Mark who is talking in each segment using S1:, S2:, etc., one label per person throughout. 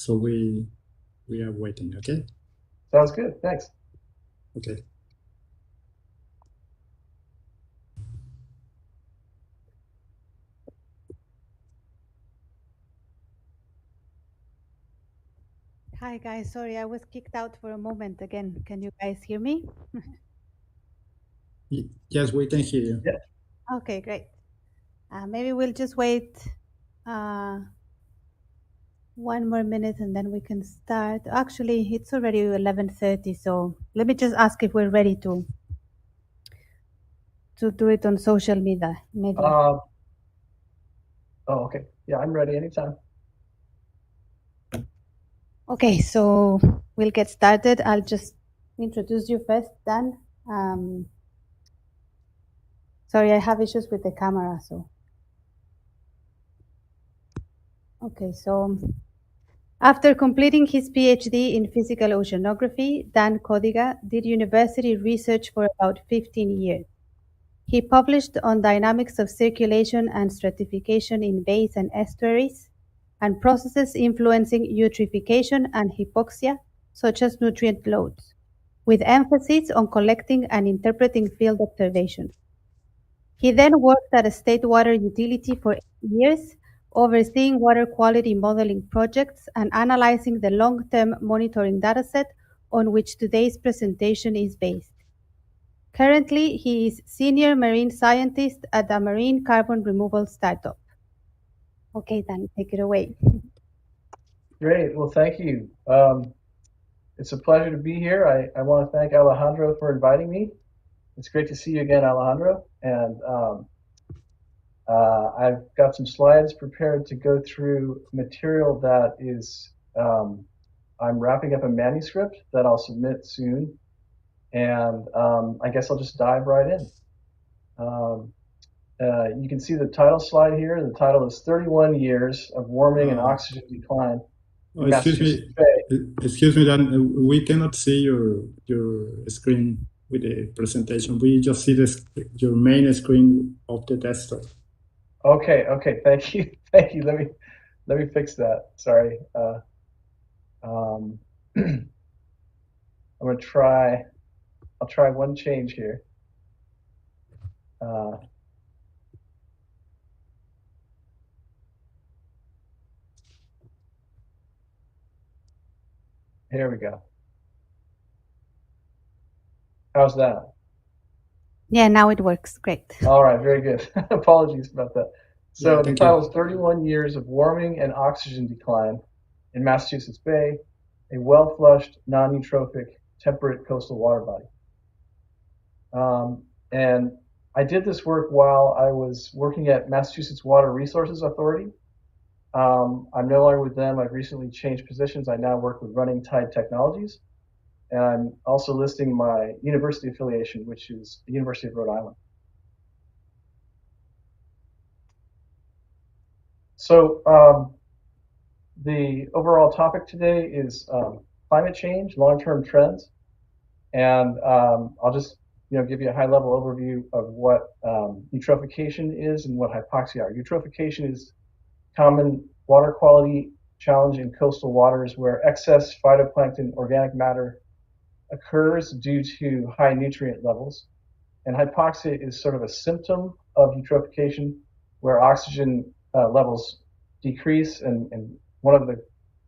S1: So we are waiting, okay?
S2: Sounds good, thanks.
S1: Okay.
S3: Hi guys, sorry, I was kicked out for a moment again. Can you guys hear me?
S1: Yes, we can hear you.
S2: Yeah.
S3: Okay, great. Maybe we'll just wait 1 more minute and then we can start. Actually, it's already 11:30, so let me just ask if we're ready to do it on social media.
S2: Oh, okay. Yeah, I'm ready anytime.
S3: Okay, so we'll get started. I'll just introduce you first, Dan. Sorry, I have issues with the camera, so. Okay, so after completing his PhD in physical oceanography, Dan Codiga did university research for about 15 years. He published on dynamics of circulation and stratification in bays and estuaries, and processes influencing eutrophication and hypoxia, such as nutrient loads, with emphasis on collecting and interpreting field observations. He then worked at a state water utility for 8 years, overseeing water quality modeling projects and analyzing the long-term monitoring dataset on which today's presentation is based. Currently, he is senior marine scientist at a marine carbon removal startup. Okay, Dan, take it away.
S2: Great, well, thank you. It's a pleasure to be here. I want to thank Alejandro for inviting me. It's great to see you again, Alejandro. And I've got some slides prepared to go through material that is, I'm wrapping up a manuscript that I'll submit soon. And I guess I'll just dive right in. You can see the title slide here. The title is 31 Years of Warming and Oxygen Decline in Massachusetts Bay.
S1: Excuse me, Dan, we cannot see your screen with the presentation. We just see your main screen of the desktop.
S2: Okay, thank you. Let me fix that. Sorry. I'm gonna try. I'll try one change here. Here we go. How's that?
S3: Yeah, now it works. Great.
S2: All right, very good. Apologies about that. So yeah, the title is 31 Years of Warming and Oxygen Decline in Massachusetts Bay, a well-flushed, non-eutrophic, temperate coastal water body. And I did this work while I was working at Massachusetts Water Resources Authority. I'm no longer with them. I've recently changed positions. I now work with Running Tide Technologies. And I'm also listing my university affiliation, which is the University of Rhode Island. So the overall topic today is climate change, long-term trends. And I'll just give you a high-level overview of what eutrophication is and what hypoxia are. Eutrophication is common water quality challenge in coastal waters where excess phytoplankton organic matter occurs due to high nutrient levels. And hypoxia is sort of a symptom of eutrophication where oxygen levels decrease. And one of the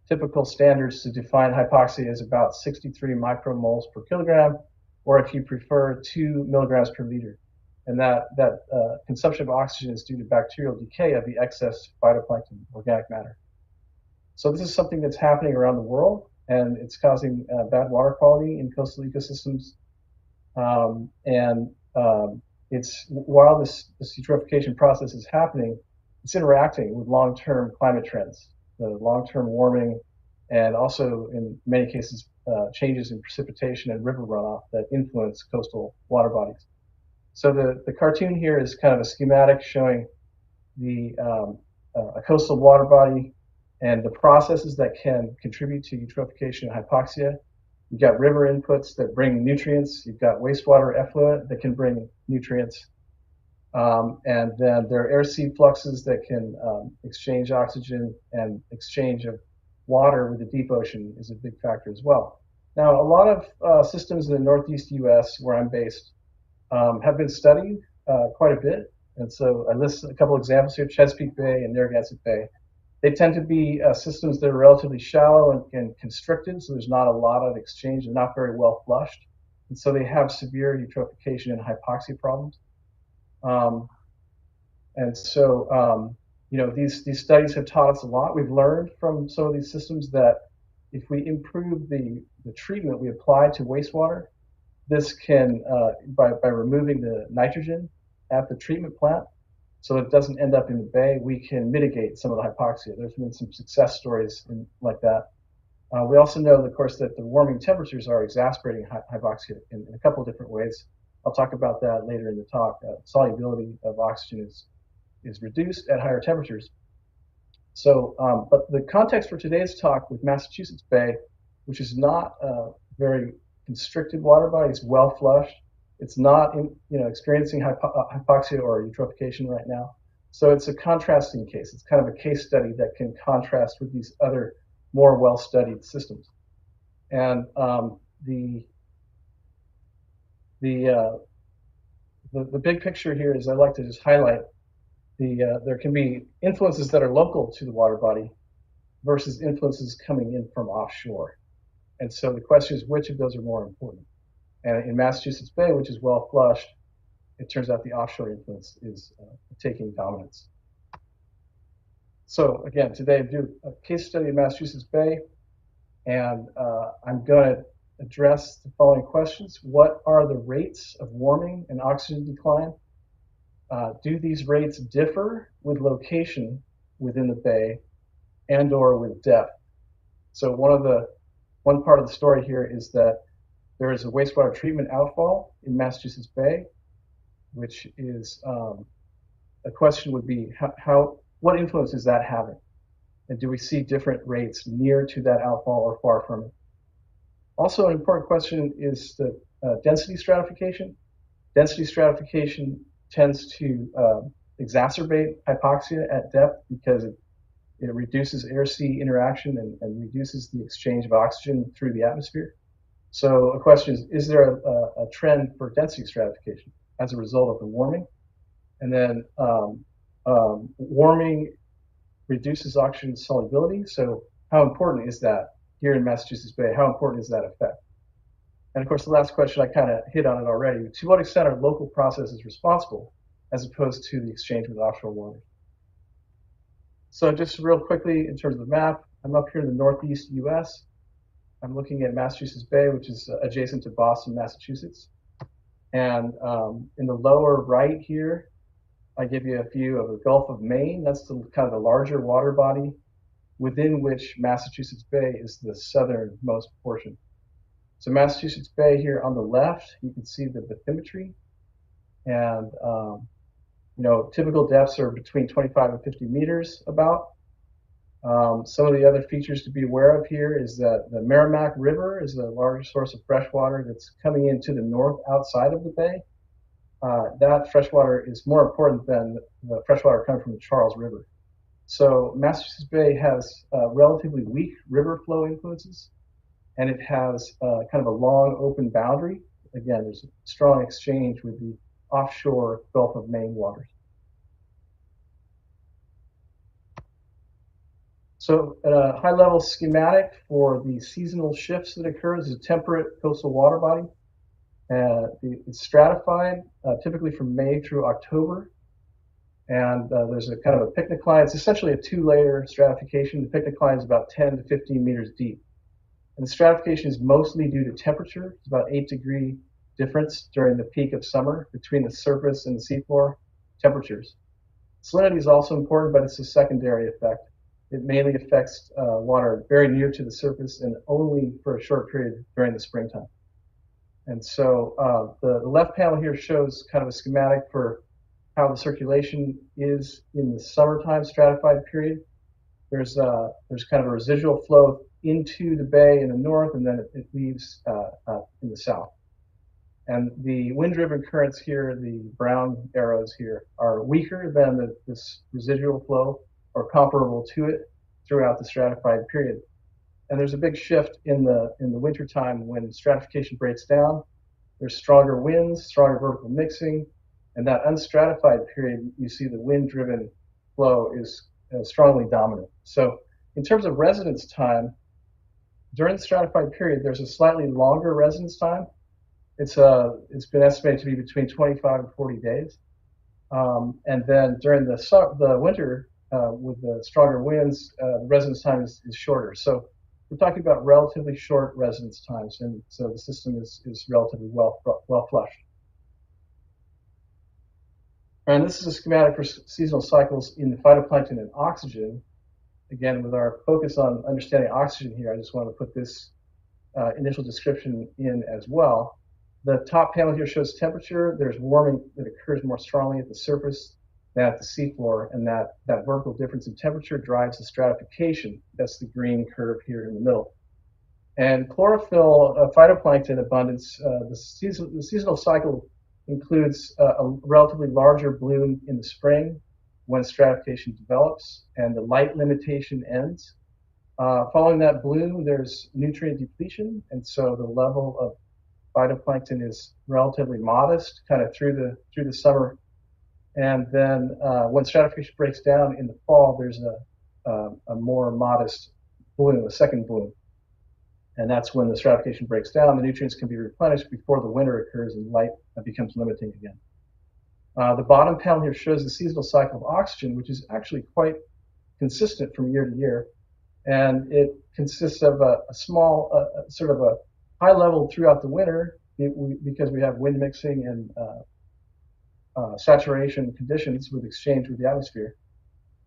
S2: typical standards to define hypoxia is about 63 micromoles per kilogram, or if you prefer, 2 milligrams per liter. And that consumption of oxygen is due to bacterial decay of the excess phytoplankton organic matter. So this is something that's happening around the world, and it's causing bad water quality in coastal ecosystems. It's while this eutrophication process is happening, it's interacting with long-term climate trends, the long-term warming, and also in many cases changes in precipitation and river runoff that influence coastal water bodies. So the cartoon here is kind of a schematic showing a coastal water body and the processes that can contribute to eutrophication and hypoxia. You've got river inputs that bring nutrients. You've got wastewater effluent that can bring nutrients. And then there are air seed fluxes that can exchange oxygen and exchange of water with the deep ocean is a big factor as well. Now, a lot of systems in the Northeast U.S., where I'm based, have been studied quite a bit. And so I list a couple examples here: Chesapeake Bay and Narragansett Bay. They tend to be systems that are relatively shallow and constricted, so there's not a lot of exchange and not very well flushed. And so they have severe eutrophication and hypoxia problems. These studies have taught us a lot. We've learned from some of these systems that if we improve the treatment we apply to wastewater, this can, by removing the nitrogen at the treatment plant, so it doesn't end up in the bay, we can mitigate some of the hypoxia. There's been some success stories like that. We also know, of course, that the warming temperatures are exacerbating hypoxia in a couple of different ways. I'll talk about that later in the talk. Solubility of oxygen is reduced at higher temperatures. So, but the context for today's talk with Massachusetts Bay, which is not a very constricted water body, it's well flushed. It's not experiencing hypoxia or eutrophication right now. So it's a contrasting case. It's kind of a case study that can contrast with these other more well-studied systems. And the big picture here is I'd like to just highlight there can be influences that are local to the water body versus influences coming in from offshore. And so the question is, which of those are more important? And in Massachusetts Bay, which is well flushed, it turns out the offshore influence is taking dominance. So again, today I do a case study of Massachusetts Bay, and I'm going to address the following questions. What are the rates of warming and oxygen decline? Do these rates differ with location within the bay and or with depth? So one part of the story here is that there is a wastewater treatment outfall in Massachusetts Bay, which is a question would be what influence is that having? And do we see different rates near to that outfall or far from it? Also, an important question is the density stratification. Density stratification tends to exacerbate hypoxia at depth because it reduces air-sea interaction and reduces the exchange of oxygen through the atmosphere. So a question is there a trend for density stratification as a result of the warming? And then warming reduces oxygen solubility. So how important is that here in Massachusetts Bay? How important is that effect? And of course, the last question, I kind of hit on it already. To what extent are local processes responsible as opposed to the exchange with offshore waters? So just real quickly, in terms of the map, I'm up here in the Northeast US. I'm looking at Massachusetts Bay, which is adjacent to Boston, Massachusetts. And in the lower right here, I give you a view of the Gulf of Maine. That's kind of the larger water body within which Massachusetts Bay is the southernmost portion. So Massachusetts Bay here on the left, you can see the bathymetry. And typical depths are between 25 and 50 meters about. Some of the other features to be aware of here is that the Merrimack River is a large source of fresh water that's coming into the north outside of the bay. That freshwater is more important than the freshwater coming from the Charles River. So Massachusetts Bay has relatively weak river flow influences, and it has kind of a long open boundary. Again, there's a strong exchange with the offshore Gulf of Maine waters. So a high-level schematic for the seasonal shifts that occur is a temperate coastal water body. It's stratified typically from May through October. And there's a kind of a picnic line. It's essentially a two-layer stratification. The picnic line is about 10 to 15 meters deep. And the stratification is mostly due to temperature. It's about 8-degree difference during the peak of summer between the surface and the seafloor temperatures. Salinity is also important, but it's a secondary effect. It mainly affects water very near to the surface and only for a short period during the springtime. And so the left panel here shows kind of a schematic for how the circulation is in the summertime stratified period. There's kind of a residual flow into the bay in the north, and then it leaves in the south. And the wind-driven currents here, the brown arrows here, are weaker than this residual flow or comparable to it throughout the stratified period. And there's a big shift in the wintertime when stratification breaks down. There's stronger winds, stronger vertical mixing, and that unstratified period, you see the wind-driven flow is strongly dominant. So in terms of residence time, during the stratified period, there's a slightly longer residence time. It's been estimated to be between 25 and 40 days. And then during the winter, with the stronger winds, the residence time is shorter. So we're talking about relatively short residence times, and so the system is relatively well flushed. And this is a schematic for seasonal cycles in the phytoplankton and oxygen. Again, with our focus on understanding oxygen here, I just want to put this initial description in as well. The top panel here shows temperature. There's warming that occurs more strongly at the surface than at the seafloor, and that vertical difference in temperature drives the stratification. That's the green curve here in the middle. And chlorophyll phytoplankton abundance, the seasonal cycle includes a relatively larger bloom in the spring when stratification develops and the light limitation ends. Following that bloom, there's nutrient depletion, and so the level of phytoplankton is relatively modest, kind of through the summer. And then when stratification breaks down in the fall, there's a more modest bloom, a second bloom. And that's when the stratification breaks down. The nutrients can be replenished before the winter occurs and light becomes limiting again. The bottom panel here shows the seasonal cycle of oxygen, which is actually quite consistent from year to year. And it consists of a small, sort of a high level throughout the winter because we have wind mixing and saturation conditions with exchange with the atmosphere.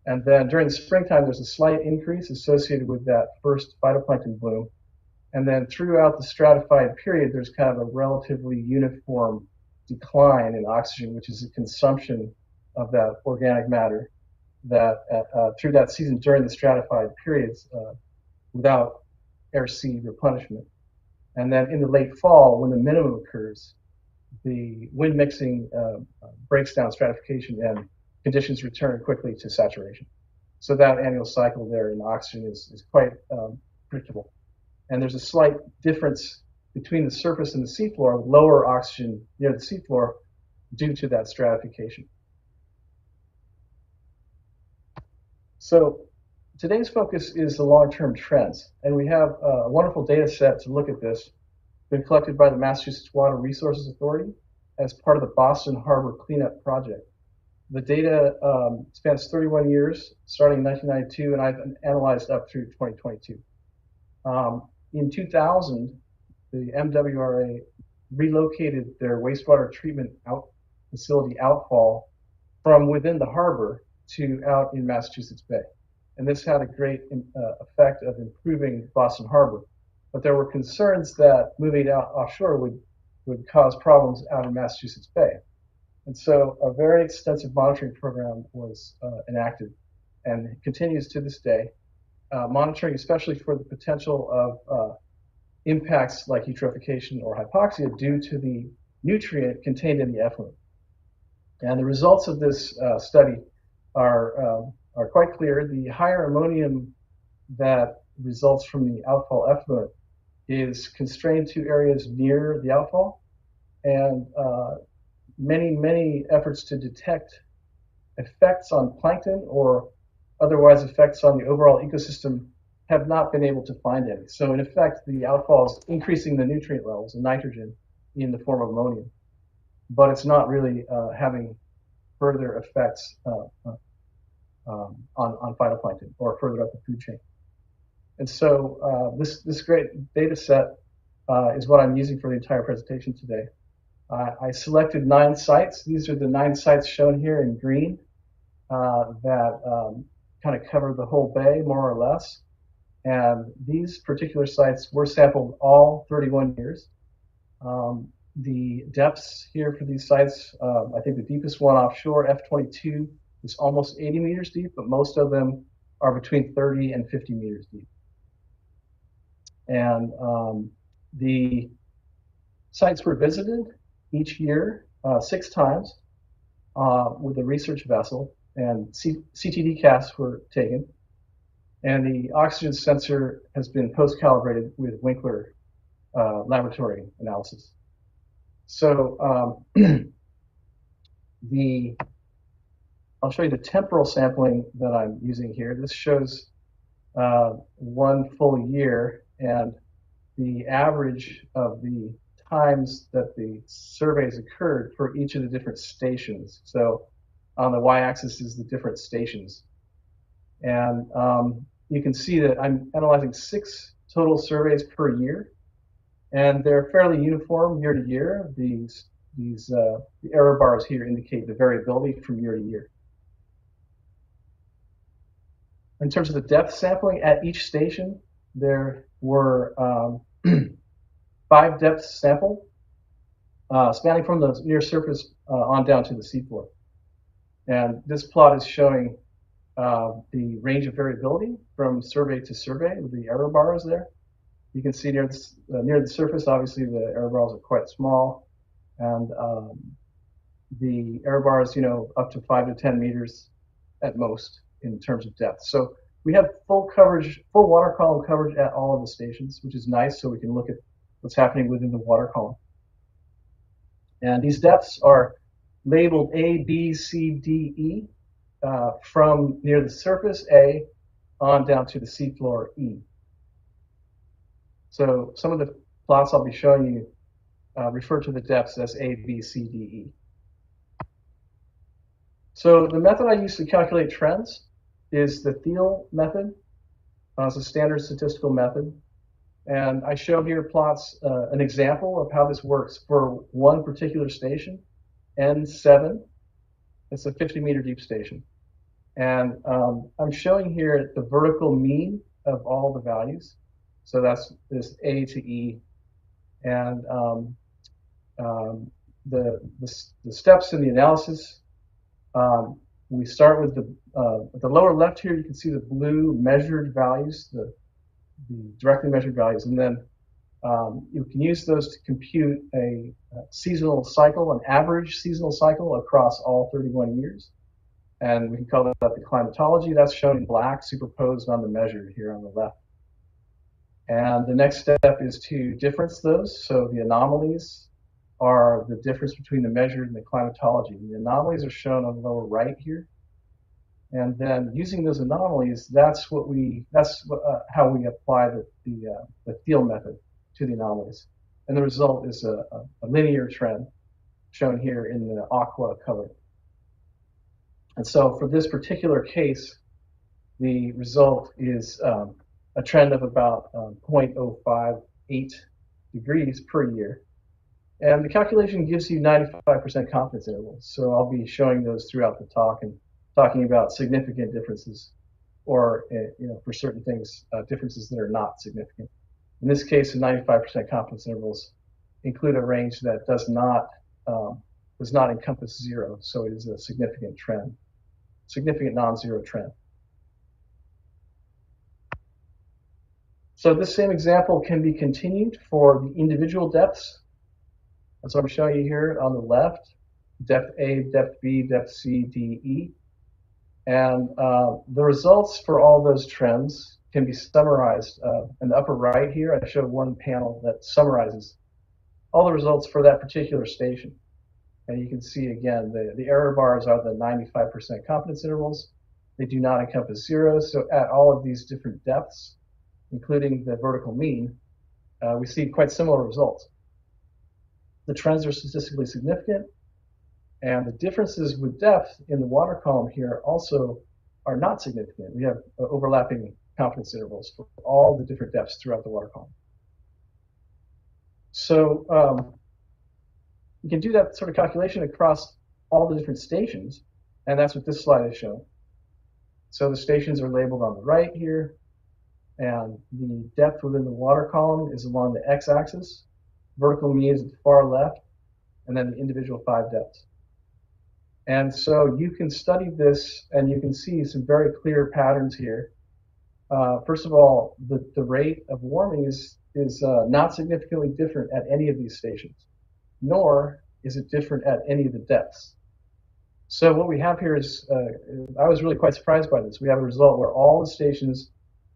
S2: And then during the springtime, there's a slight increase associated with that first phytoplankton bloom. And then throughout the stratified period, there's kind of a relatively uniform decline in oxygen, which is a consumption of that organic matter that through that season during the stratified periods without air-sea replenishment. And then in the late fall, when the minimum occurs, the wind mixing breaks down stratification and conditions return quickly to saturation. So that annual cycle there in oxygen is quite predictable. And there's a slight difference between the surface and the seafloor, with lower oxygen near the seafloor due to that stratification. So today's focus is the long-term trends, and we have a wonderful data set to look at this, been collected by the Massachusetts Water Resources Authority as part of the Boston Harbor Cleanup Project. The data spans 31 years, starting in 1992, and I've analyzed up through 2022. In 2000, the MWRA relocated their wastewater treatment facility outfall from within the harbor to out in Massachusetts Bay. And this had a great effect of improving Boston Harbor. But there were concerns that moving out offshore would cause problems out in Massachusetts Bay. And so a very extensive monitoring program was enacted and continues to this day, monitoring especially for the potential of impacts like eutrophication or hypoxia due to the nutrient contained in the effluent. And the results of this study are quite clear. The higher ammonium that results from the outfall effluent is constrained to areas near the outfall, and many efforts to detect effects on plankton or otherwise effects on the overall ecosystem have not been able to find any. So in effect, the outfall is increasing the nutrient levels of nitrogen in the form of ammonia, but it's not really having further effects on phytoplankton or further up the food chain. And so this great data set is what I'm using for the entire presentation today. I selected 9 sites. These are the 9 sites shown here in green that kind of cover the whole bay, more or less. And these particular sites were sampled all 31 years. The depths here for these sites, I think the deepest one offshore, F22, is almost 80 meters deep, but most of them are between 30 and 50 meters deep. And the sites were visited each year 6 times with a research vessel, and CTD casts were taken. And the oxygen sensor has been post-calibrated with Winkler laboratory analysis. So I'll show you the temporal sampling that I'm using here. This shows 1 full year and the average of the times that the surveys occurred for each of the different stations. So on the y-axis is the different stations. And you can see that I'm analyzing 6 total surveys per year, and they're fairly uniform year to year. The error bars here indicate the variability from year to year. In terms of the depth sampling at each station, there were 5 depths sampled, spanning from the near surface on down to the seafloor. And this plot is showing the range of variability from survey to survey with the error bars there. You can see near the surface, obviously the error bars are quite small, and the error bars, up to 5 to 10 meters at most in terms of depth. So we have full coverage, full water column coverage at all of the stations, which is nice, so we can look at what's happening within the water column. And these depths are labeled A, B, C, D, E, from near the surface, A, on down to the seafloor, E. So some of the plots I'll be showing you refer to the depths as A, B, C, D, E. So the method I use to calculate trends is the Thiel method. It's a standard statistical method. And I show here plots, an example of how this works for one particular station, N7. It's a 50-meter deep station. And I'm showing here the vertical mean of all the values. So that's this A to E. And the steps in the analysis, we start with the lower left here, you can see the blue measured values, the directly measured values, and then you can use those to compute a seasonal cycle, an average seasonal cycle across all 31 years. And we can call that the climatology. That's shown in black, superposed on the measured here on the left. And the next step is to difference those. So the anomalies are the difference between the measured and the climatology. The anomalies are shown on the lower right here. And then using those anomalies, that's how we apply the Thiel method to the anomalies. And the result is a linear trend shown here in the aqua color. And so for this particular case, the result is a trend of about 0.058 degrees per year. And the calculation gives you 95% confidence intervals. So I'll be showing those throughout the talk and talking about significant differences, or for certain things, differences that are not significant. In this case, the 95% confidence intervals include a range that does not encompass 0, so it is a significant trend, significant non-zero trend. So this same example can be continued for the individual depths. That's what I'm showing you here on the left: depth A, depth B, depth C, D, E. And the results for all those trends can be summarized in the upper right here. I showed one panel that summarizes all the results for that particular station. And you can see again, the error bars are the 95% confidence intervals. They do not encompass 0. So at all of these different depths, including the vertical mean, we see quite similar results. The trends are statistically significant, and the differences with depth in the water column here also are not significant. We have overlapping confidence intervals for all the different depths throughout the water column. So you can do that sort of calculation across all the different stations, and that's what this slide is showing. So the stations are labeled on the right here, and the depth within the water column is along the x-axis. Vertical mean is at the far left, and then the individual 5 depths. And so you can study this, and you can see some very clear patterns here. First of all, the rate of warming is not significantly different at any of these stations, nor is it different at any of the depths. So what we have here is, I was really quite surprised by this. We have a result where all the stations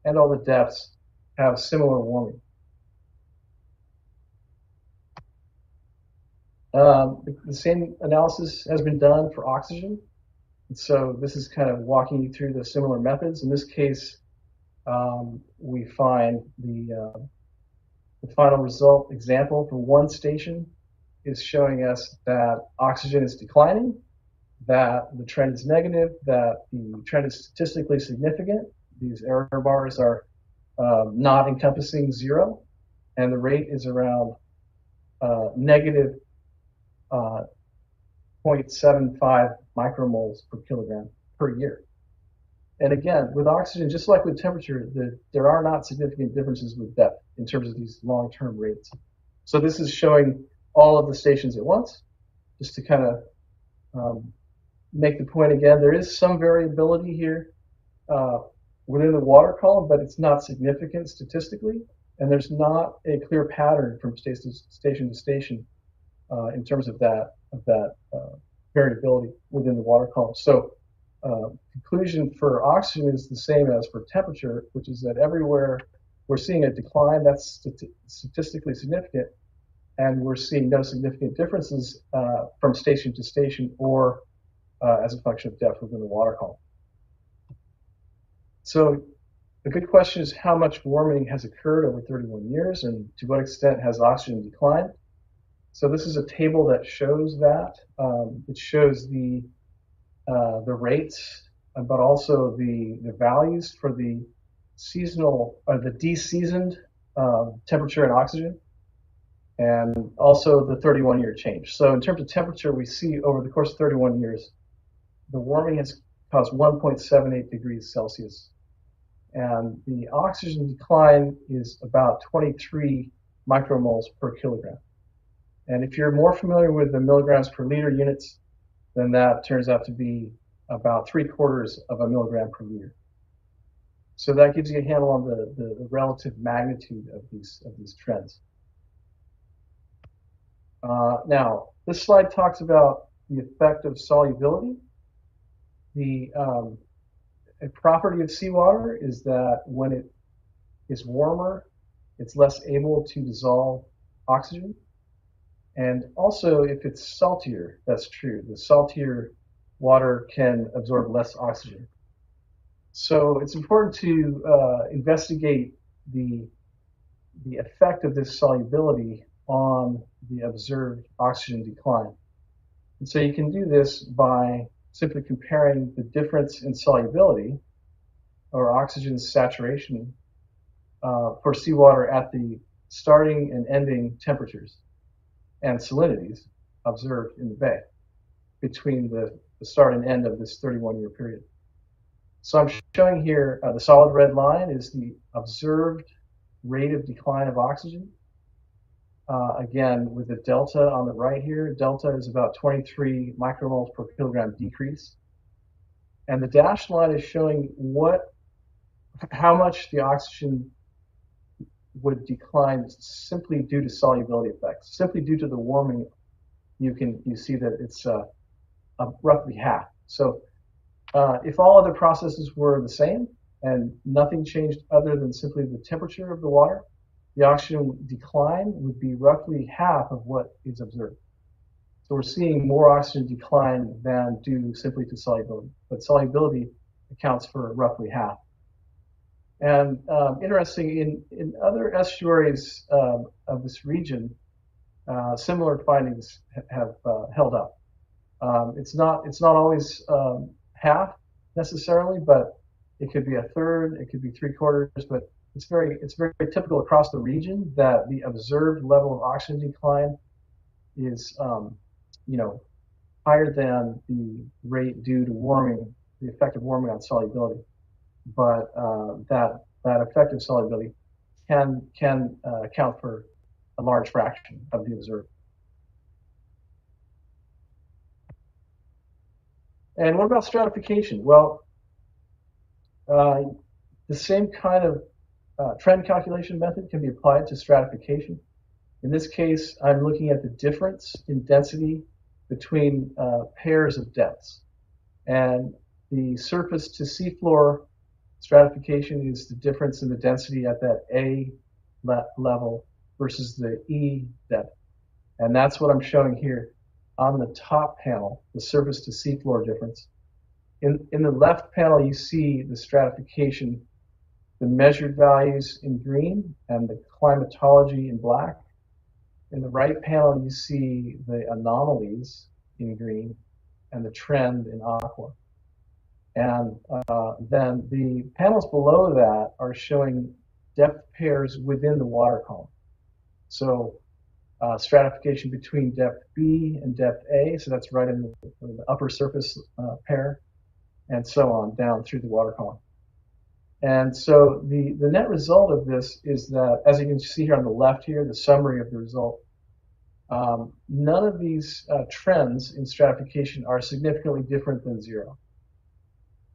S2: and all the depths have similar warming. The same analysis has been done for oxygen. And so this is kind of walking you through the similar methods. In this case, we find the final result example for one station is showing us that oxygen is declining, that the trend is negative, that the trend is statistically significant. These error bars are not encompassing zero, and the rate is around negative 0.75 micromoles per kilogram per year. And again, with oxygen, just like with temperature, there are not significant differences with depth in terms of these long-term rates. So this is showing all of the stations at once, just to kind of make the point again. There is some variability here within the water column, but it's not significant statistically, and there's not a clear pattern from station to station in terms of that variability within the water column. So conclusion for oxygen is the same as for temperature, which is that everywhere we're seeing a decline that's statistically significant, and we're seeing no significant differences from station to station or as a function of depth within the water column. So a good question is how much warming has occurred over 31 years, and to what extent has oxygen declined? So this is a table that shows that. It shows the rates, but also the values for the seasonal or the deseasoned temperature and oxygen, and also the 31-year change. So in terms of temperature, we see over the course of 31 years, the warming has caused 1.78 degrees Celsius. And the oxygen decline is about 23 micromoles per kilogram. And if you're more familiar with the milligrams per liter units, then that turns out to be about 3/4 of a milligram per liter. So that gives you a handle on the relative magnitude of these trends. Now, this slide talks about the effect of solubility. A property of seawater is that when it is warmer, it's less able to dissolve oxygen. And also, if it's saltier, that's true. The saltier water can absorb less oxygen. So it's important to investigate the effect of this solubility on the observed oxygen decline. And so you can do this by simply comparing the difference in solubility or oxygen saturation for seawater at the starting and ending temperatures and salinities observed in the bay between the start and end of this 31-year period. So I'm showing here the solid red line is the observed rate of decline of oxygen. Again, with the delta on the right here, delta is about 23 micromoles per kilogram decrease. And the dashed line is showing how much the oxygen would decline simply due to solubility effects. Simply due to the warming, you see that it's roughly half. So if all other processes were the same and nothing changed other than simply the temperature of the water, the oxygen decline would be roughly half of what is observed. So we're seeing more oxygen decline than due simply to solubility, but solubility accounts for roughly half. And interesting, in other estuaries of this region, similar findings have held up. It's not always half necessarily, but it could be a third, it could be 3/4, but it's very typical across the region that the observed level of oxygen decline is higher than the rate due to warming, the effect of warming on solubility. But that effect of solubility can account for a large fraction of the observed. And what about stratification? Well, the same kind of trend calculation method can be applied to stratification. In this case, I'm looking at the difference in density between pairs of depths. And the surface to seafloor Stratification is the difference in the density at that A level versus the E depth. And that's what I'm showing here on the top panel, the surface to seafloor difference. In the left panel, you see the stratification, the measured values in green and the climatology in black. In the right panel, you see the anomalies in green and the trend in aqua. And then the panels below that are showing depth pairs within the water column. So stratification between depth B and depth A, so that's right in the upper surface pair, and so on down through the water column. And so the net result of this is that, as you can see here on the left here, the summary of the result, none of these trends in stratification are significantly different than zero.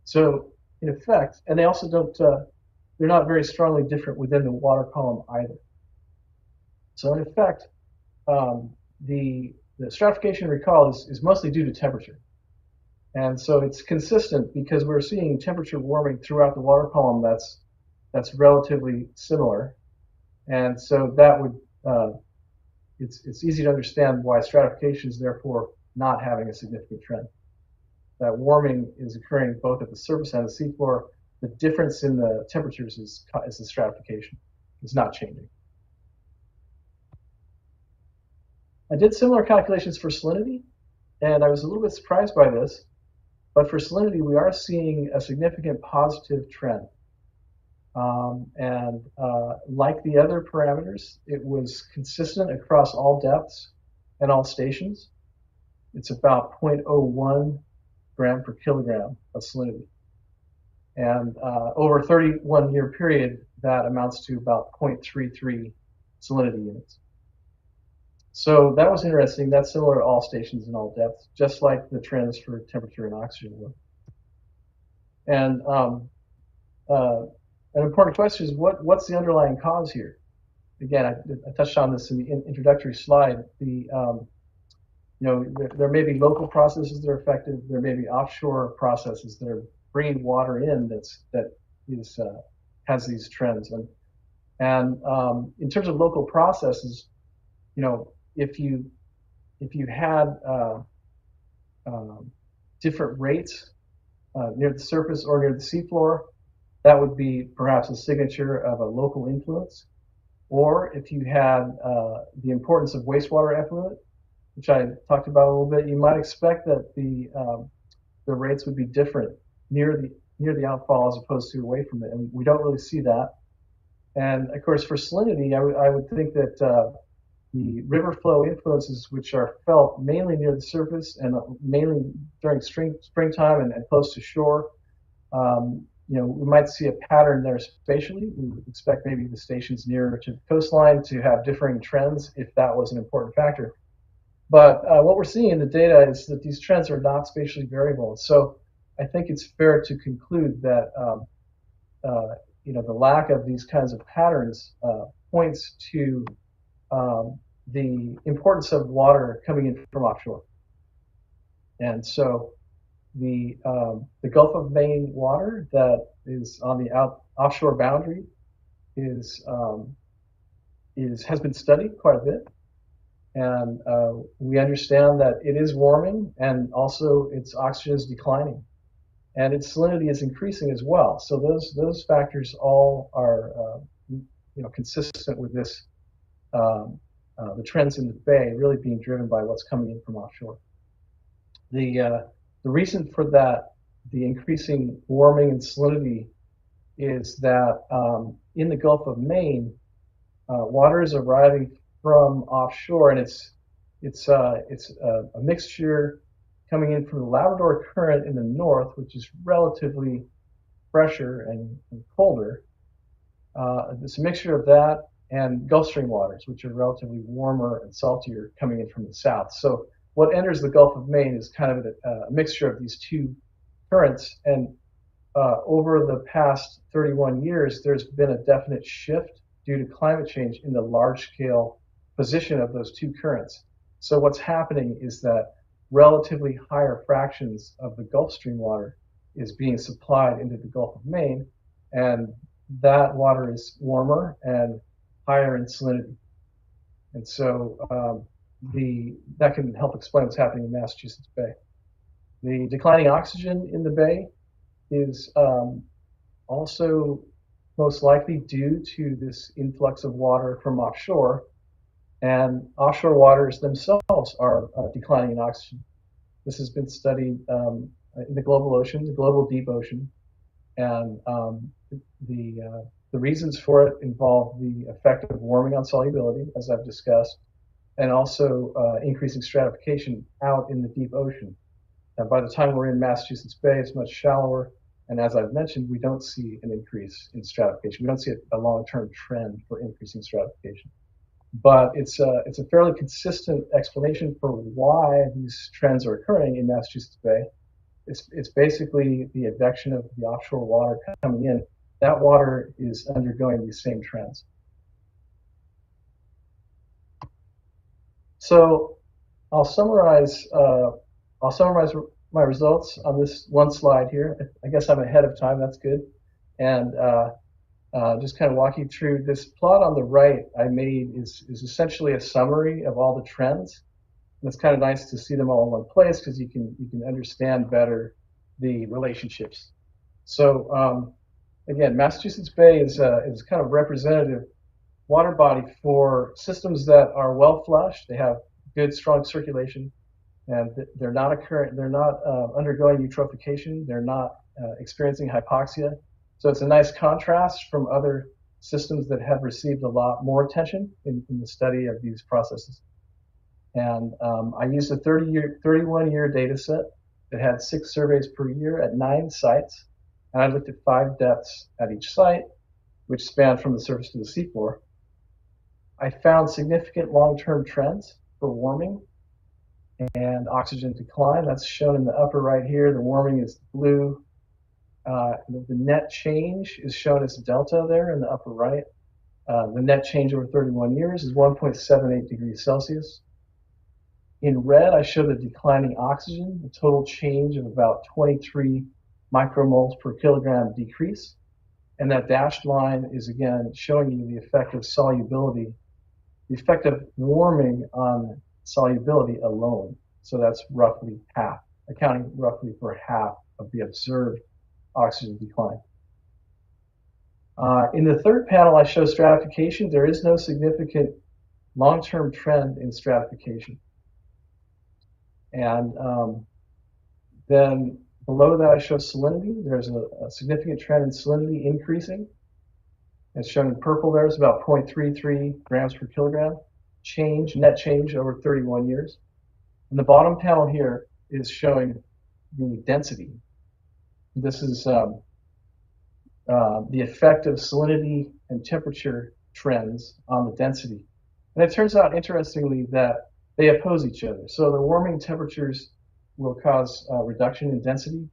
S2: So in effect, and they also don't, they're not very strongly different within the water column either. So in effect, the stratification, recall, is mostly due to temperature. And so it's consistent because we're seeing temperature warming throughout the water column that's relatively similar. And so that would, it's easy to understand why stratification is therefore not having a significant trend. That warming is occurring both at the surface and the seafloor. The difference in the temperatures is the stratification. It's not changing. I did similar calculations for salinity, and I was a little bit surprised by this. But for salinity, we are seeing a significant positive trend. Like the other parameters, it was consistent across all depths and all stations. It's about 0.01 gram per kilogram of salinity. And over a 31-year period, that amounts to about 0.33 salinity units. So that was interesting. That's similar to all stations and all depths, just like the trends for temperature and oxygen were. And an important question is what's the underlying cause here? Again, I touched on this in the introductory slide. There may be local processes that are effective. There may be offshore processes that are bringing water in that has these trends. And in terms of local processes, if you had different rates near the surface or near the seafloor, that would be perhaps a signature of a local influence. Or if you had the importance of wastewater effluent, which I talked about a little bit, you might expect that the rates would be different near the outfall as opposed to away from it, and we don't really see that. And of course, for salinity, I would think that the river flow influences, which are felt mainly near the surface and mainly during springtime and close to shore, we might see a pattern there spatially. We would expect maybe the stations nearer to the coastline to have differing trends if that was an important factor. But what we're seeing in the data is that these trends are not spatially variable. So I think it's fair to conclude that the lack of these kinds of patterns points to the importance of water coming in from offshore. And so the Gulf of Maine water that is on the offshore boundary has been studied quite a bit. And we understand that it is warming, and also its oxygen is declining, and its salinity is increasing as well. So those factors all are consistent with this, the trends in the bay really being driven by what's coming in from offshore. The reason for that, the increasing warming and salinity, is that in the Gulf of Maine, water is arriving from offshore, and it's a mixture coming in from the Labrador Current in the north, which is relatively fresher and colder. It's a mixture of that and Gulf Stream waters, which are relatively warmer and saltier, coming in from the south. So what enters the Gulf of Maine is kind of a mixture of these two currents. And over the past 31 years, there's been a definite shift due to climate change in the large-scale position of those two currents. So what's happening is that relatively higher fractions of the Gulf Stream water is being supplied into the Gulf of Maine, and that water is warmer and higher in salinity. And so that can help explain what's happening in Massachusetts Bay. The declining oxygen in the bay is also most likely due to this influx of water from offshore, and offshore waters themselves are declining in oxygen. This has been studied in the global ocean, the global deep ocean, and the reasons for it involve the effect of warming on solubility, as I've discussed, and also increasing stratification out in the deep ocean. And by the time we're in Massachusetts Bay, it's much shallower. And as I've mentioned, we don't see an increase in stratification. We don't see a long-term trend for increasing stratification. But it's a fairly consistent explanation for why these trends are occurring in Massachusetts Bay. It's basically the advection of the offshore water coming in. That water is undergoing these same trends. So I'll summarize my results on this one slide here. I guess I'm ahead of time. That's good. And just kind of walk you through this plot on the right I made is essentially a summary of all the trends. And it's kind of nice to see them all in one place because you can understand better the relationships. So again, Massachusetts Bay is kind of representative water body for systems that are well flushed. They have good, strong circulation, and they're not undergoing eutrophication. They're not experiencing hypoxia. So it's a nice contrast from other systems that have received a lot more attention in the study of these processes. And I used a 31-year data set that had 6 surveys per year at 9 sites. And I looked at 5 depths at each site, which spanned from the surface to the seafloor. I found significant long-term trends for warming and oxygen decline. That's shown in the upper right here. The warming is blue. The net change is shown as delta there in the upper right. The net change over 31 years is 1.78 degrees Celsius. In red, I show the declining oxygen, the total change of about 23 micromoles per kilogram decrease. And that dashed line is again showing you the effect of solubility, the effect of warming on solubility alone. So that's roughly half, accounting roughly for half of the observed oxygen decline. In the third panel, I show stratification. There is no significant long-term trend in stratification. And then below that, I show salinity. There's a significant trend in salinity increasing. It's shown in purple there. It's about 0.33 grams per kilogram change, net change over 31 years. And the bottom panel here is showing the density. This is the effect of salinity and temperature trends on the density. And it turns out, interestingly, that they oppose each other. So the warming temperatures will cause a reduction in density.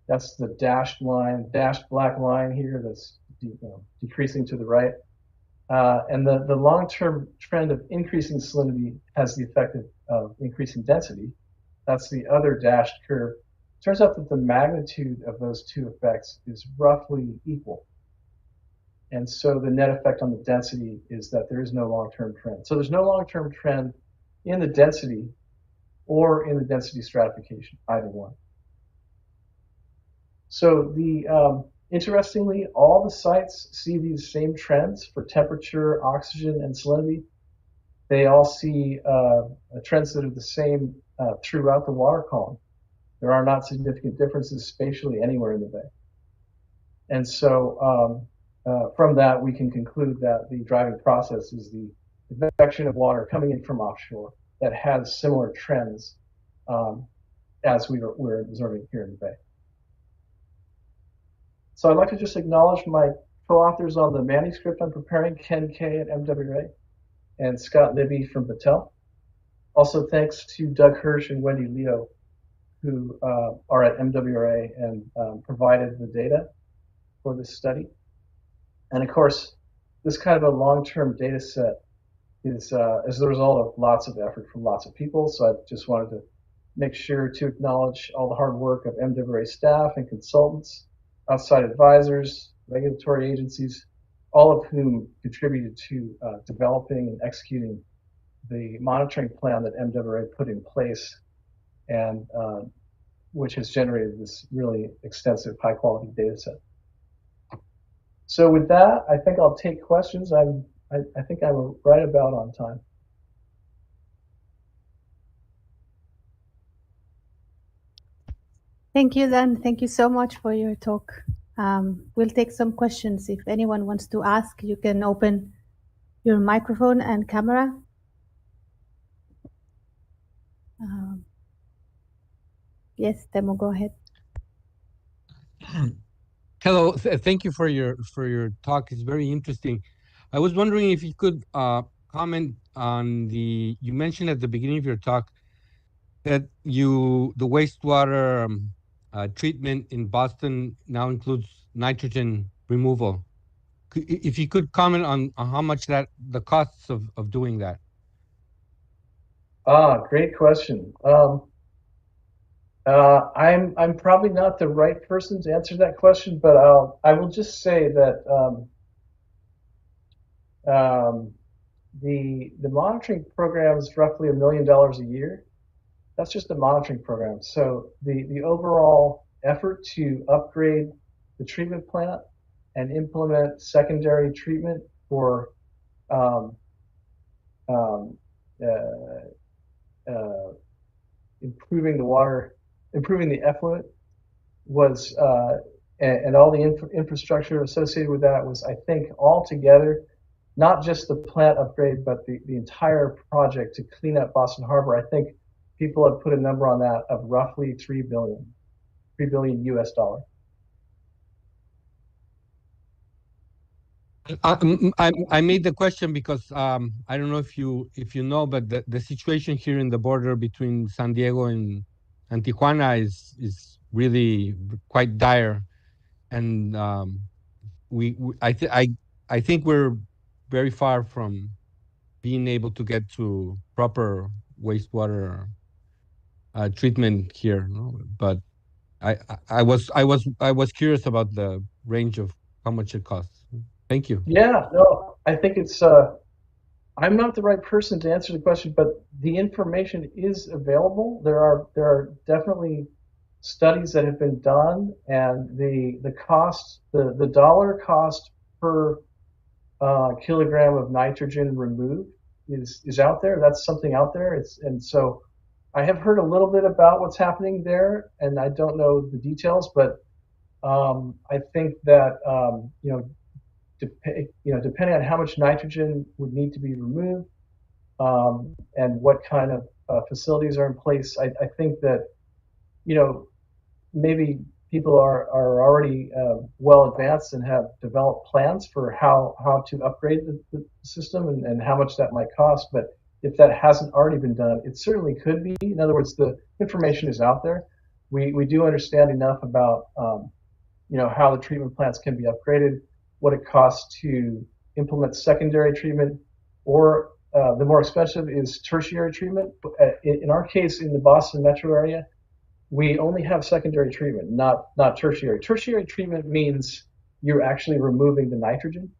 S2: That's the dashed black line here that's decreasing to the right. And the long-term trend of increasing salinity has the effect of increasing density. That's the other dashed curve. Turns out that the magnitude of those two effects is roughly equal. And so the net effect on the density is that there is no long-term trend. So there's no long-term trend in the density or in the density stratification, either one. So interestingly, all the sites see these same trends for temperature, oxygen, and salinity. They all see trends that are the same throughout the water column. There are not significant differences spatially anywhere in the bay. And so from that, we can conclude that the driving process is the advection of water coming in from offshore that has similar trends as we're observing here in the bay. So I'd like to just acknowledge my co-authors on the manuscript I'm preparing, Ken Kay at MWA and Scott Libby from Battelle. Also thanks to Doug Hirsch and Wendy Leo, who are at MWA and provided the data for this study. And of course, this kind of a long-term data set is the result of lots of effort from lots of people. So I just wanted to make sure to acknowledge all the hard work of MWA staff and consultants, outside advisors, regulatory agencies, all of whom contributed to developing and executing the monitoring plan that MWA put in place, and which has generated this really extensive, high-quality data set. So with that, I think I'll take questions. I think I'm right about on time.
S3: Thank you, Dan. Thank you so much for your talk. We'll take some questions. If anyone wants to ask, you can open your microphone and camera. Yes, Temo, go ahead.
S4: Hello, thank you for your talk. It's very interesting. I was wondering if you could comment on you mentioned at the beginning of your talk that the wastewater treatment in Boston now includes nitrogen removal. If you could comment on how much the costs of doing that.
S2: Great question. I'm probably not the right person to answer that question, but I will just say that the monitoring program is roughly $1 million a year. That's just the monitoring program. So the overall effort to upgrade the treatment plant and implement secondary treatment for improving the water, improving the effluent was, and all the infrastructure associated with that was, I think, all together, not just the plant upgrade, but the entire project to clean up Boston Harbor. I think people have put a number on that of roughly $3 billion US dollar.
S4: I made the question because I don't know if you know, but the situation here in the border between San Diego and Tijuana is really quite dire, and I think we're very far from being able to get to proper wastewater treatment here. No? But I was curious about the range of how much it costs. Thank you.
S2: Yeah, no, I think it's, I'm not the right person to answer the question, but the information is available. There are definitely studies that have been done, and the cost, the dollar cost per kilogram of nitrogen removed is out there. That's something out there. And so I have heard a little bit about what's happening there, and I don't know the details, but I think that depending on how much nitrogen would need to be removed, and what kind of facilities are in place, I think that maybe people are already well advanced and have developed plans for how to upgrade the system and how much that might cost. But if that hasn't already been done, it certainly could be. In other words, the information is out there. We do understand enough about how the treatment plants can be upgraded, what it costs to implement secondary treatment, or the more expensive is tertiary treatment. In our case, in the Boston metro area, we only have secondary treatment, not tertiary. Tertiary treatment means you're actually removing the nitrogen.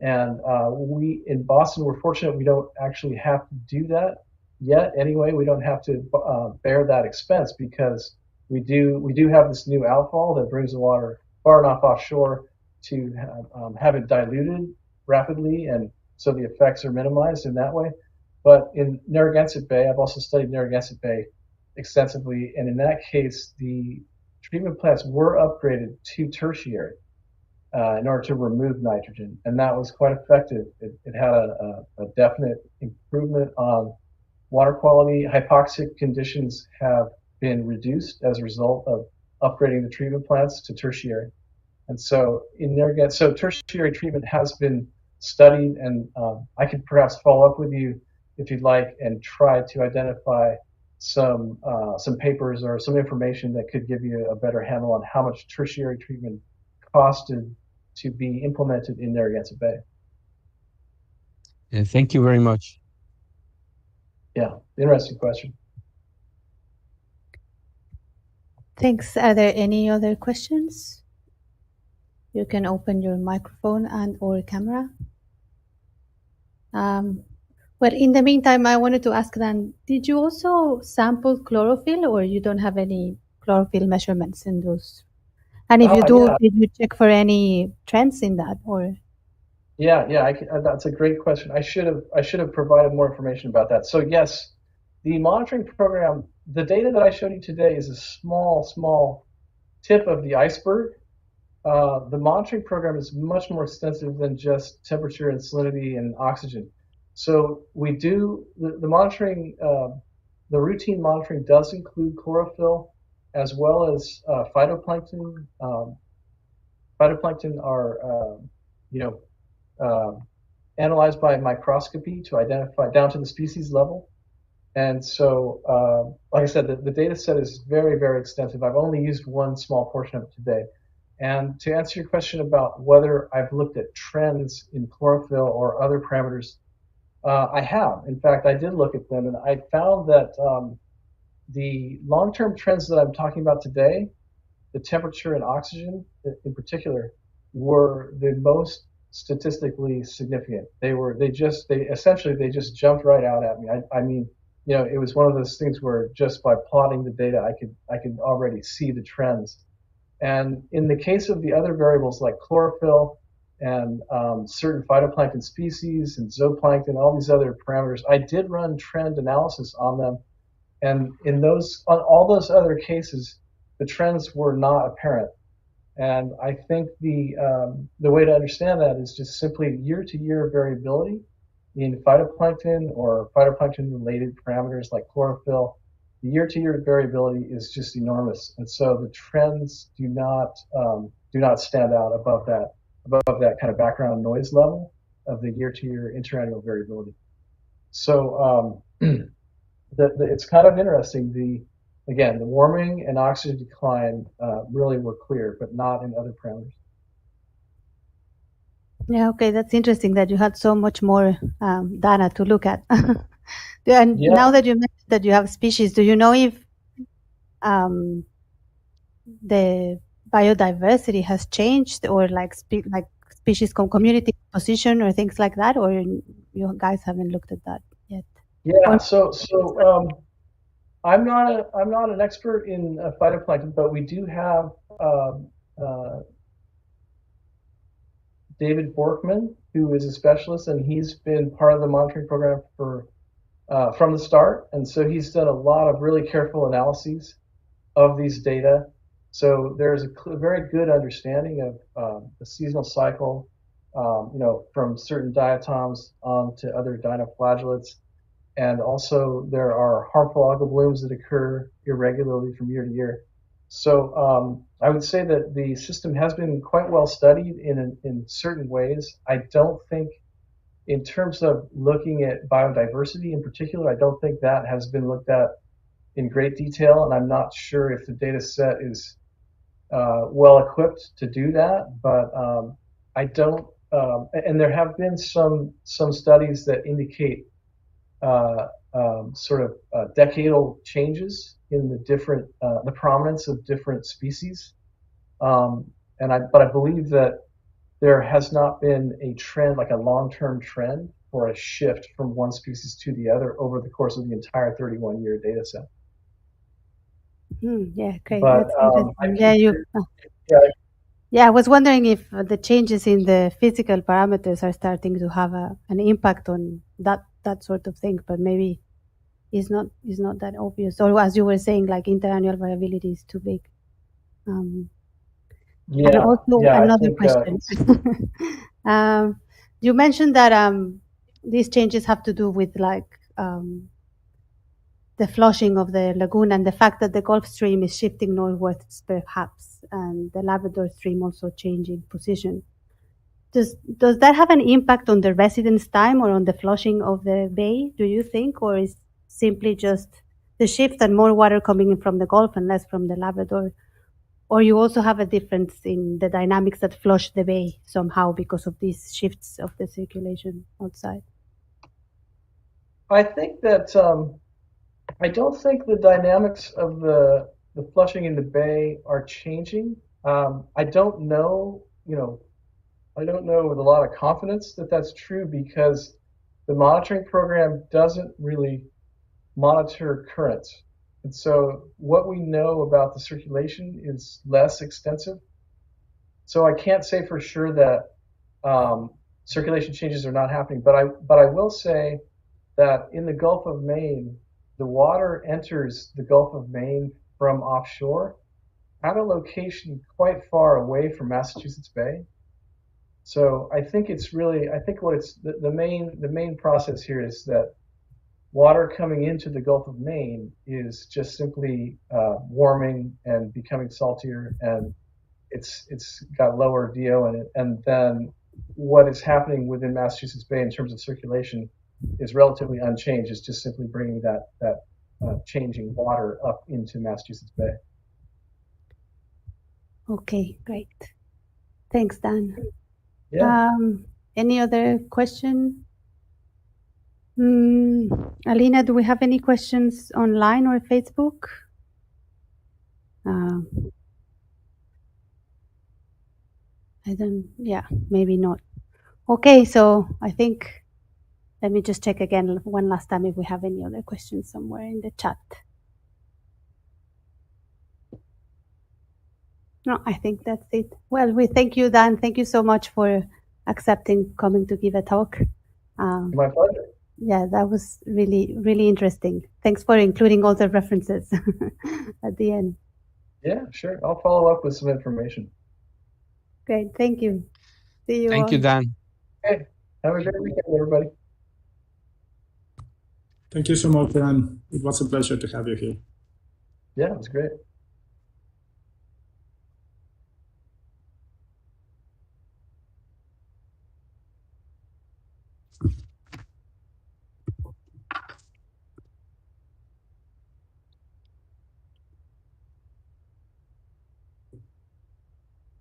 S2: And we in Boston, we're fortunate we don't actually have to do that yet. Anyway, we don't have to bear that expense because we do have this new outfall that brings the water far enough offshore to have it diluted rapidly, and so the effects are minimized in that way. But in Narragansett Bay, I've also studied Narragansett Bay extensively, and in that case, the treatment plants were upgraded to tertiary in order to remove nitrogen, and that was quite effective. It had a definite improvement on water quality. Hypoxic conditions have been reduced as a result of upgrading the treatment plants to tertiary. And so in Narragansett, so tertiary treatment has been studied, and I could perhaps follow up with you if you'd like and try to identify some papers or some information that could give you a better handle on how much tertiary treatment costed to be implemented in Narragansett Bay.
S4: Yeah, thank you very much.
S2: Yeah, interesting question.
S3: Thanks. Are there any other questions? You can open your microphone and or camera. Well, in the meantime, I wanted to ask then, did you also sample chlorophyll, or you don't have any chlorophyll measurements in those? And if you do,
S2: Yeah.
S3: did you check for any trends in that, or?
S2: Yeah, that's a great question. I should have provided more information about that. So yes, the monitoring program, the data that I showed you today is a small tip of the iceberg. The monitoring program is much more extensive than just temperature and salinity and oxygen. So we do the monitoring, the routine monitoring does include chlorophyll as well as phytoplankton. Phytoplankton are, you know, analyzed by microscopy to identify down to the species level. And so, like I said, the data set is very extensive. I've only used one small portion of it today. And to answer your question about whether I've looked at trends in chlorophyll or other parameters, I have. In fact, I did look at them, and I found that the long-term trends that I'm talking about today, the temperature and oxygen in particular, were the most statistically significant. They essentially just jumped right out at me. I mean, you know, it was one of those things where just by plotting the data, I could already see the trends. And in the case of the other variables like chlorophyll and certain phytoplankton species and zooplankton, all these other parameters, I did run trend analysis on them. And on all those other cases, the trends were not apparent. And I think the way to understand that is just simply year-to-year variability in phytoplankton or phytoplankton-related parameters like chlorophyll. The year-to-year variability is just enormous, and so the trends do not stand out above that kind of background noise level of the year-to-year interannual variability. So it's kind of interesting. Again, the warming and oxygen decline really were clear, but not in other parameters.
S3: Yeah, okay, that's interesting that you had so much more data to look at. And now that you mentioned that you have species, do you know if the biodiversity has changed, or like species community position or things like that, or you guys haven't looked at that yet?
S2: Yeah, so I'm not an expert in phytoplankton, but we do have David Borkman, who is a specialist, and he's been part of the monitoring program from the start. And so he's done a lot of really careful analyses of these data. So there's a very good understanding of the seasonal cycle, you know, from certain diatoms on to other dinoflagellates. And also there are harmful algal blooms that occur irregularly from year to year. So I would say that the system has been quite well studied in certain ways. I don't think, in terms of looking at biodiversity in particular, I don't think that has been looked at in great detail, and I'm not sure if the data set is well equipped to do that. But I don't, and there have been some studies that indicate sort of decadal changes in the prominence of different species. But I believe that there has not been a trend, like a long-term trend, or a shift from one species to the other over the course of the entire 31-year data set.
S3: Yeah, great.
S2: But,
S3: that's yeah, I was wondering if the changes in the physical parameters are starting to have an impact on that sort of thing, but maybe it's not that obvious. Or as you were saying, like interannual variability is too big. And also another question. You mentioned that these changes have to do with like the flushing of the lagoon and the fact that the Gulf Stream is shifting northwards, perhaps, and the Labrador Stream also changing position. Does that have an impact on the residence time or on the flushing of the bay, do you think, or is simply just the shift and more water coming in from the Gulf and less from the Labrador? Or you also have a difference in the dynamics that flush the bay somehow because of these shifts of the circulation outside?
S2: I think that I don't think the dynamics of the flushing in the bay are changing. I don't know I don't know with a lot of confidence that that's true because the monitoring program doesn't really monitor currents. And so what we know about the circulation is less extensive. So I can't say for sure that circulation changes are not happening, but I will say that in the Gulf of Maine, the water enters the Gulf of Maine from offshore at a location quite far away from Massachusetts Bay. So I think what it's the main process here is that water coming into the Gulf of Maine is just simply warming and becoming saltier, and it's got lower DO in it. And then what is happening within Massachusetts Bay in terms of circulation is relatively unchanged. It's just simply bringing that changing water up into Massachusetts Bay.
S3: Okay, great. Thanks, Dan.
S2: Yeah.
S3: Any other question? Alina, do we have any questions online or Facebook? Maybe not. Okay, so I think, let me just check again one last time if we have any other questions somewhere in the chat. No, I think that's it. Well, we thank you, Dan. Thank you so much for accepting coming to give a talk.
S2: My pleasure.
S3: Yeah, that was really, really interesting. Thanks for including all the references at the end.
S2: Yeah, sure. I'll follow up with some information.
S3: Great. Thank you. See you all.
S4: Thank you, Dan.
S2: Okay. Have a great weekend, everybody.
S1: Thank you so much, Dan. It was a pleasure to have you here.
S2: Yeah, it was great.